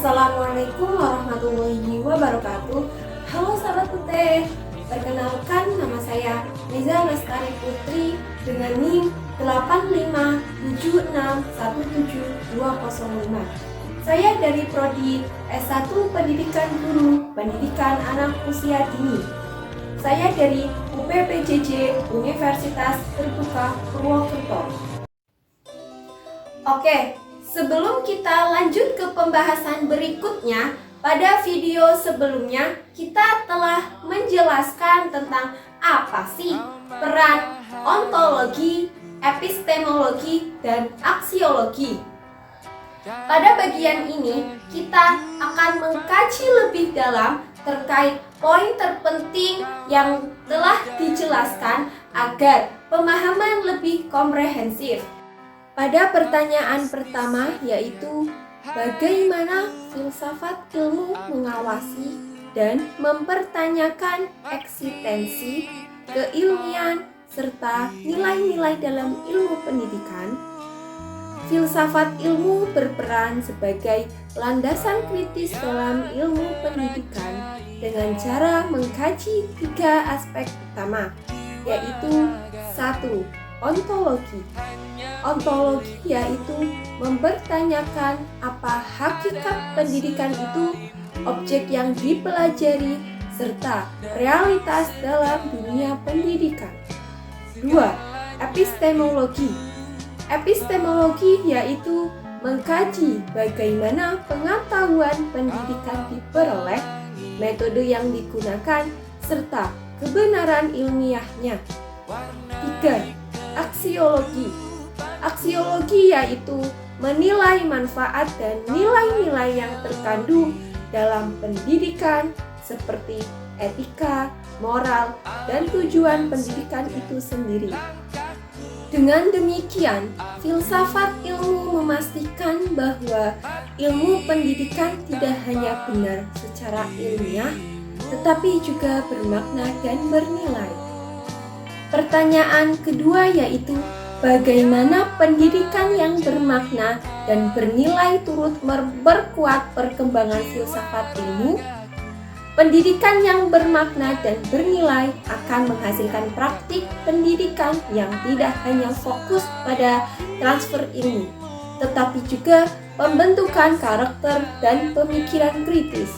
Assalamualaikum warahmatullahi wabarakatuh. Halo sahabat Putih, perkenalkan nama saya Liza Lestari Putri dengan NIM 857617205. Saya dari Prodi S1 Pendidikan Guru Pendidikan Anak Usia Dini. Saya dari UPPJJ Universitas Terbuka Purwokerto. Oke, sebelum kita lanjut ke pembahasan berikutnya, pada video sebelumnya kita telah menjelaskan tentang apa sih peran ontologi, epistemologi, dan aksiologi. Pada bagian ini, kita akan mengkaji lebih dalam terkait poin terpenting yang telah dijelaskan agar pemahaman lebih komprehensif. Pada pertanyaan pertama, yaitu bagaimana filsafat ilmu mengawasi dan mempertanyakan eksistensi, keilmian, serta nilai-nilai dalam ilmu pendidikan. Filsafat ilmu berperan sebagai landasan kritis dalam ilmu pendidikan dengan cara mengkaji 3 aspek utama, yaitu 1. Ontologi. Ontologi yaitu mempertanyakan apa hakikat pendidikan itu, objek yang dipelajari, serta realitas dalam dunia pendidikan. 2. Epistemologi. Epistemologi yaitu mengkaji bagaimana pengetahuan pendidikan diperoleh, metode yang digunakan, serta kebenaran ilmiahnya. 3. Aksiologi. Aksiologi yaitu menilai manfaat dan nilai-nilai yang terkandung dalam pendidikan seperti etika, moral, dan tujuan pendidikan itu sendiri. Dengan demikian, filsafat ilmu memastikan bahwa ilmu pendidikan tidak hanya benar secara ilmiah, tetapi juga bermakna dan bernilai. Pertanyaan kedua yaitu bagaimana pendidikan yang bermakna dan bernilai turut memperkuat perkembangan filsafat ilmu. Pendidikan yang bermakna dan bernilai akan menghasilkan praktik pendidikan yang tidak hanya fokus pada transfer ilmu, tetapi juga pembentukan karakter dan pemikiran kritis.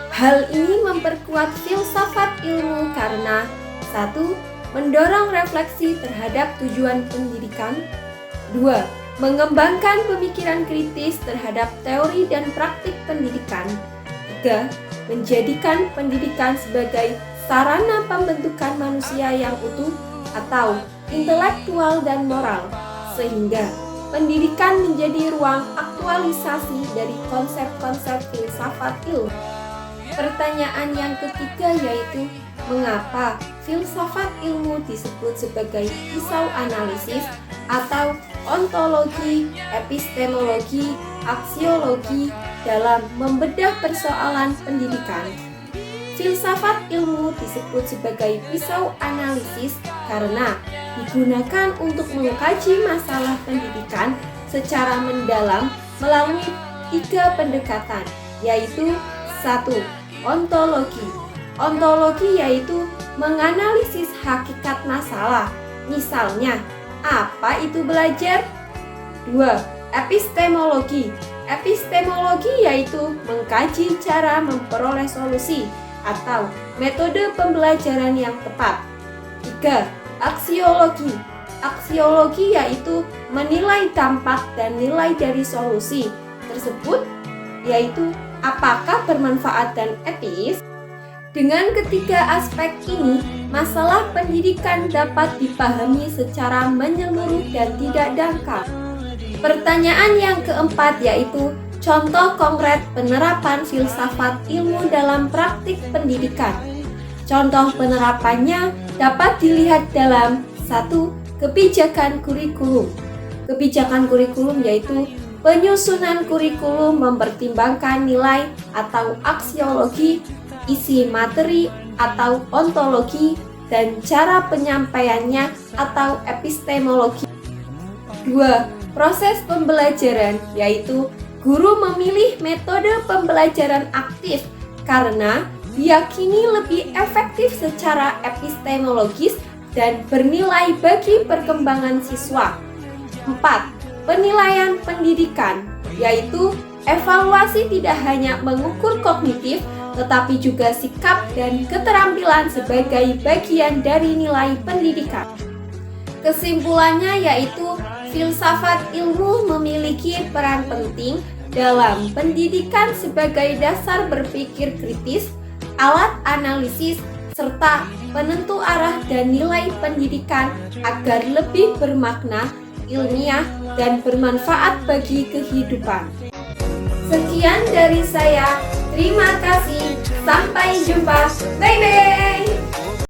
Hal ini memperkuat filsafat ilmu karena 1. Mendorong refleksi terhadap tujuan pendidikan. 2. Mengembangkan pemikiran kritis terhadap teori dan praktik pendidikan. 3. Menjadikan pendidikan sebagai sarana pembentukan manusia yang utuh atau intelektual dan moral, sehingga pendidikan menjadi ruang aktualisasi dari konsep-konsep filsafat ilmu. Pertanyaan yang ketiga yaitu mengapa filsafat ilmu disebut sebagai pisau analisis atau ontologi, epistemologi, aksiologi dalam membedah persoalan pendidikan. Filsafat ilmu disebut sebagai pisau analisis karena digunakan untuk mengkaji masalah pendidikan secara mendalam melalui 3 pendekatan, yaitu 1. Ontologi. Ontologi yaitu menganalisis hakikat masalah. Misalnya, apa itu belajar? 2. Epistemologi. Epistemologi yaitu mengkaji cara memperoleh solusi atau metode pembelajaran yang tepat. 3. Aksiologi. Aksiologi yaitu menilai dampak dan nilai dari solusi tersebut, yaitu apakah bermanfaat dan etis. Dengan ketiga aspek ini, masalah pendidikan dapat dipahami secara menyeluruh dan tidak dangkal. Pertanyaan yang keempat yaitu contoh konkret penerapan filsafat ilmu dalam praktik pendidikan. Contoh penerapannya dapat dilihat dalam 1. Kebijakan kurikulum. Kebijakan kurikulum yaitu penyusunan kurikulum mempertimbangkan nilai atau aksiologi, isi materi atau ontologi, dan cara penyampaiannya atau epistemologi. 2. Proses pembelajaran yaitu Guru memilih metode pembelajaran aktif karena diyakini lebih efektif secara epistemologis dan bernilai bagi perkembangan siswa. 4. Penilaian pendidikan, yaitu evaluasi tidak hanya mengukur kognitif, tetapi juga sikap dan keterampilan sebagai bagian dari nilai pendidikan. Kesimpulannya yaitu filsafat ilmu memiliki peran penting dalam pendidikan sebagai dasar berpikir kritis, alat analisis, serta penentu arah dan nilai pendidikan agar lebih bermakna, ilmiah, dan bermanfaat bagi kehidupan. Sekian dari saya, terima kasih, sampai jumpa, bye-bye!